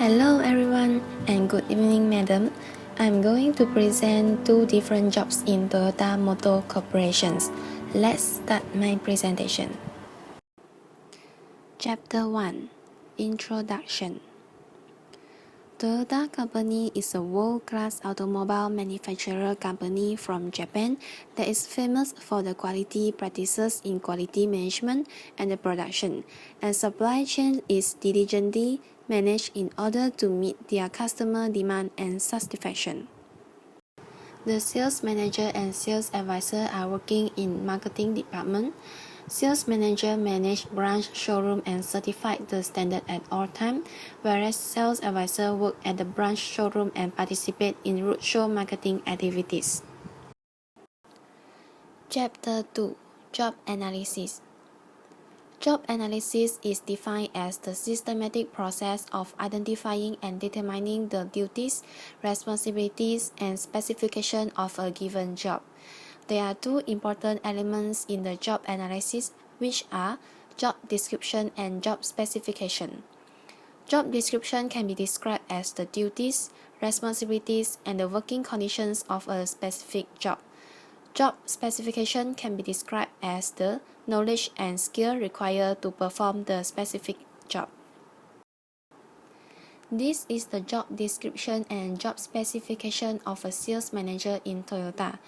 Hello everyone and good evening madam. I'm going to present two different jobs in Toyota Motor Corporations. Let's start my presentation. Chapter 1 Introduction. Toyota Company is a world-class automobile manufacturer company from Japan that is famous for the quality practices in quality management and the production, and supply chain is diligently managed in order to meet their customer demand and satisfaction. The sales manager and sales advisor are working in marketing department. Sales manager manage branch, showroom and certify the standard at all time, whereas sales advisor work at the branch showroom and participate in roadshow marketing activities. Chapter 2 Job Analysis. Job analysis is defined as the systematic process of identifying and determining the duties, responsibilities, and specification of a given job. There are two important elements in the job analysis, which are job description and job specification. Job description can be described as the duties, responsibilities, and the working conditions of a specific job. Job specification can be described as the knowledge and skill required to perform the specific job. This is the job description and job specification of a sales manager in Toyota.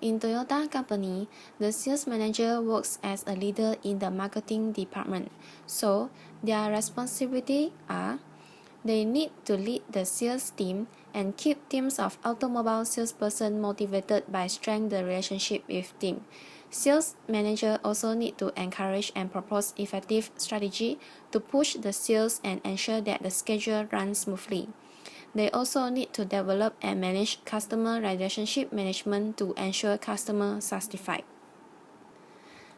In Toyota Company, the sales manager works as a leader in the marketing department. So, their responsibilities are: they need to lead the sales team and keep teams of automobile salespersons motivated by strengthening the relationship with team. Sales manager also need to encourage and propose effective strategy to push the sales and ensure that the schedule runs smoothly. They also need to develop and manage customer relationship management to ensure customer satisfied.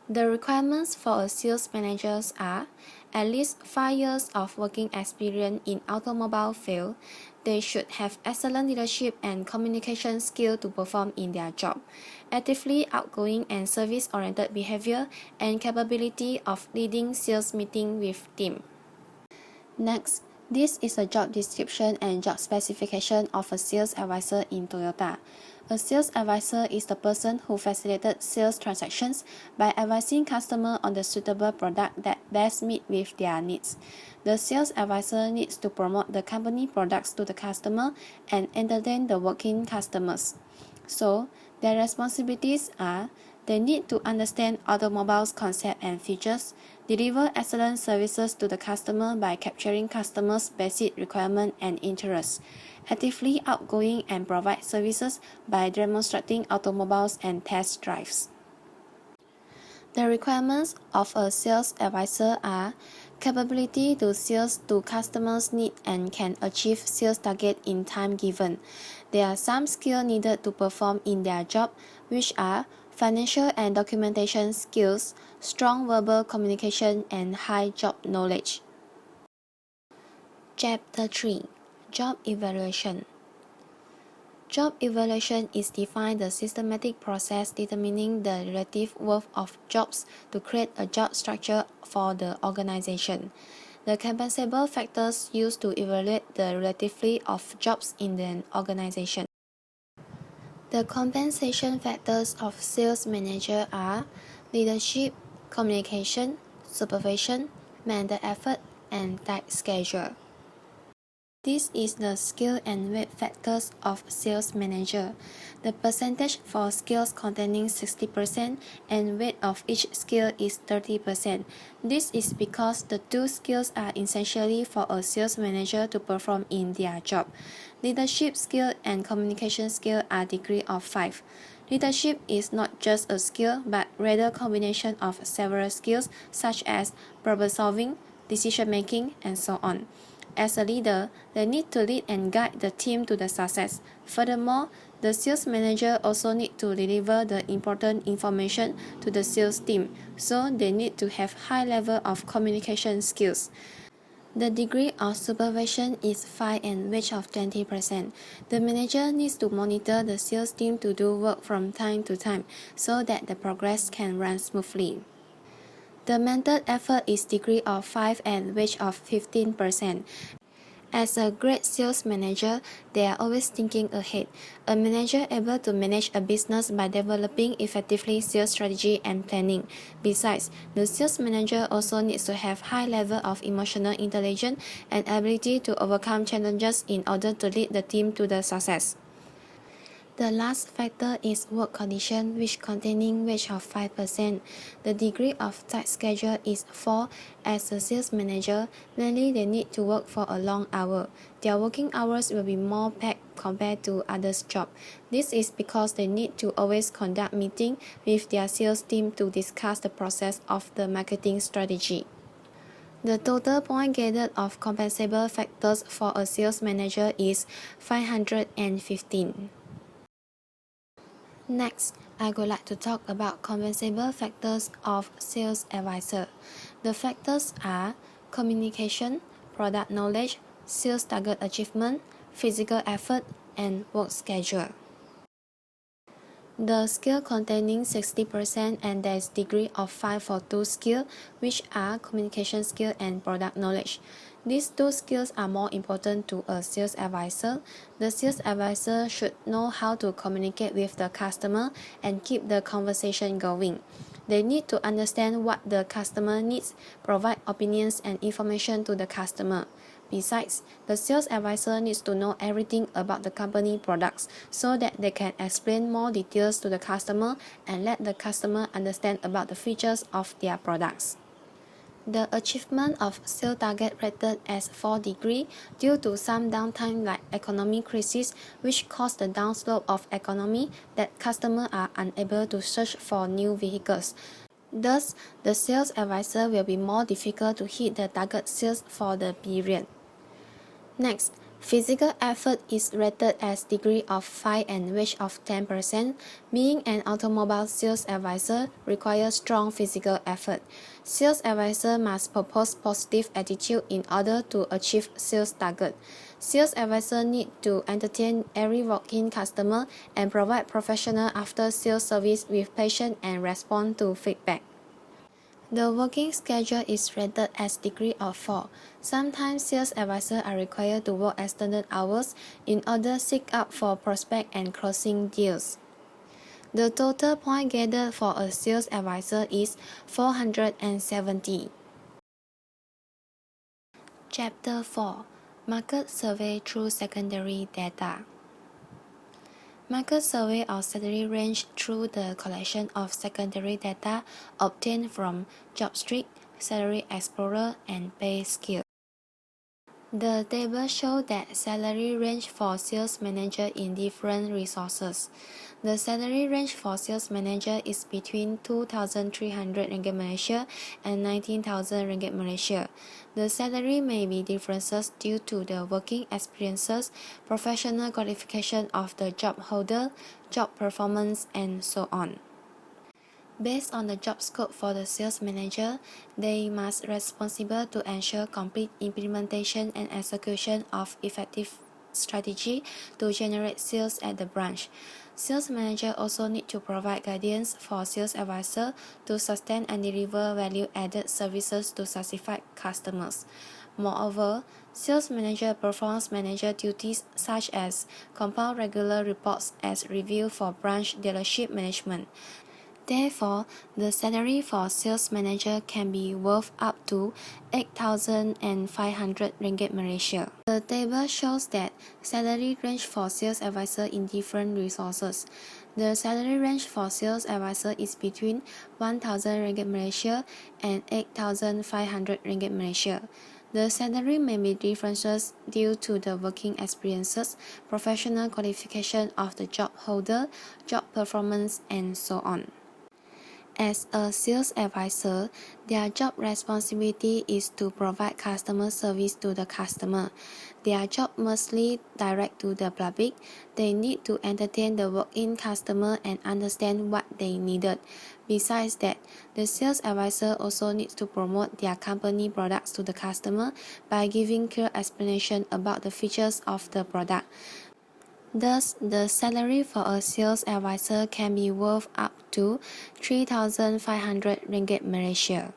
The requirements for a sales manager are at least 5 years of working experience in automobile field. They should have excellent leadership and communication skill to perform in their job, actively outgoing and service-oriented behavior, and capability of leading sales meeting with team. Next, this is a job description and job specification of a sales advisor in Toyota. A sales advisor is the person who facilitates sales transactions by advising customers on the suitable product that best meet with their needs. The sales advisor needs to promote the company products to the customer and entertain the working customers. So, their responsibilities are: they need to understand automobiles concept and features, deliver excellent services to the customer by capturing customers' basic requirements and interests, actively outgoing and provide services by demonstrating automobiles and test drives. The requirements of a sales advisor are: capability to sales to customers' needs and can achieve sales target in time given. There are some skills needed to perform in their job, which are financial and documentation skills, strong verbal communication, and high job knowledge. Chapter 3 Job Evaluation. Job evaluation is defined the systematic process determining the relative worth of jobs to create a job structure for the organization. The compensable factors used to evaluate the relativity of jobs in an organization. The compensation factors of sales manager are leadership, communication, supervision, mental effort, and tight schedule. This is the skill and weight factors of sales manager. The percentage for skills containing 60% and weight of each skill is 30%. This is because the two skills are essentially for a sales manager to perform in their job. Leadership skill and communication skill are degree of 5. Leadership is not just a skill but rather combination of several skills such as problem solving, decision making, and so on. As a leader, they need to lead and guide the team to the success. Furthermore, the sales manager also need to deliver the important information to the sales team, so they need to have high level of communication skills. The degree of supervision is 5 and wage of 20%. The manager needs to monitor the sales team to do work from time to time so that the progress can run smoothly. The mental effort is degree of 5 and wage of 15%. As a great sales manager, they are always thinking ahead. A manager able to manage a business by developing effectively sales strategy and planning. Besides, the sales manager also needs to have high level of emotional intelligence and ability to overcome challenges in order to lead the team to the success. The last factor is work condition, which containing wage of 5%. The degree of tight schedule is 4. As a sales manager, mainly they need to work for a long hour. Their working hours will be more packed compared to others' job. This is because they need to always conduct meeting with their sales team to discuss the process of the marketing strategy. The total point gathered of compensable factors for a sales manager is 515. Next, I would like to talk about compensable factors of sales advisor. The factors are communication, product knowledge, sales target achievement, physical effort, and work schedule. The skill containing 60% and there is degree of 5 for 2 skill, which are communication skill and product knowledge. These two skills are more important to a sales advisor. The sales advisor should know how to communicate with the customer and keep the conversation going. They need to understand what the customer needs, provide opinions and information to the customer. Besides, the sales advisor needs to know everything about the company products so that they can explain more details to the customer and let the customer understand about the features of their products. The achievement of sales target rated as 4 degree due to some downtime like economic crisis which caused the downslope of economy that customers are unable to search for new vehicles. Thus, the sales advisor will be more difficult to hit the target sales for the period. Next, physical effort is rated as degree of 5 and wage of 10%. Being an automobile sales advisor requires strong physical effort. Sales advisor must propose positive attitude in order to achieve sales target. Sales advisor need to entertain every walk-in customer and provide professional after-sales service with patience and respond to feedback. The working schedule is rated as degree of 4. Sometimes sales advisors are required to work extended hours in order to seek out for prospect and closing deals. The total point gathered for a sales advisor is 470. Chapter 4. Market Survey through Secondary Data. Market survey of salary range through the collection of secondary data obtained from JobStreet, Salary Explorer, and Pay Scale. The table shows that salary range for sales manager in different resources. The salary range for sales manager is between 2,300 ringgit Malaysia and 19,000 ringgit Malaysia. The salary may be differences due to the working experiences, professional qualification of the job holder, job performance, and so on. Based on the job scope for the sales manager, they must responsible to ensure complete implementation and execution of effective strategy to generate sales at the branch. Sales manager also need to provide guidance for sales advisor to sustain and deliver value-added services to satisfy customers. Moreover, sales manager performs manager duties such as compile regular reports as review for branch dealership management. Therefore, the salary for sales manager can be worth up to 8,500 ringgit Malaysia. The table shows that salary range for sales advisor in different resources. The salary range for sales advisor is between 1,000 ringgit Malaysia and 8,500 ringgit Malaysia. The salary may be differences due to the working experiences, professional qualification of the job holder, job performance, and so on. As a sales advisor, their job responsibility is to provide customer service to the customer. Their job mostly direct to the public. They need to entertain the walk-in customer and understand what they needed. Besides that, the sales advisor also needs to promote their company products to the customer by giving clear explanation about the features of the product. Thus, the salary for a sales advisor can be worth up to 3,500 ringgit Malaysia.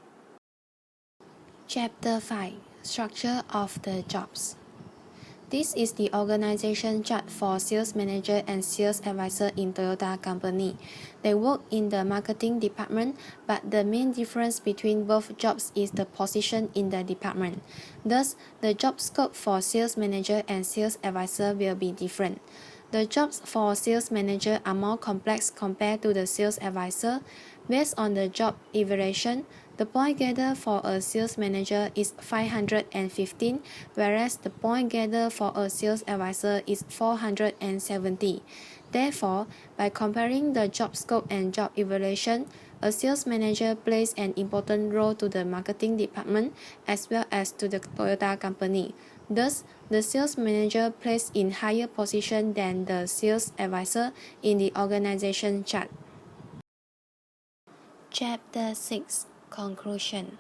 Chapter 5. Structure of the jobs. This is the organization chart for sales manager and sales advisor in Toyota Company. They work in the marketing department, but the main difference between both jobs is the position in the department. Thus, the job scope for sales manager and sales advisor will be different. The jobs for sales manager are more complex compared to the sales advisor. Based on the job evaluation, the point gathered for a sales manager is 515, whereas the point gathered for a sales advisor is 470. Therefore, by comparing the job scope and job evaluation, a sales manager plays an important role to the marketing department as well as to the Toyota Company. Thus, the sales manager plays in higher position than the sales advisor in the organization chart. Chapter 6 Conclusion.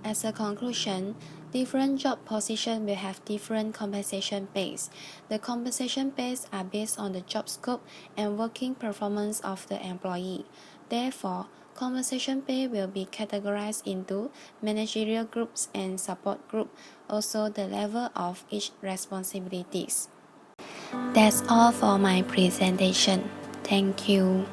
As a conclusion, different job positions will have different compensation base. The compensation base are based on the job scope and working performance of the employee. Therefore, compensation pay will be categorized into managerial groups and support group, also the level of each responsibilities. That's all for my presentation. Thank you.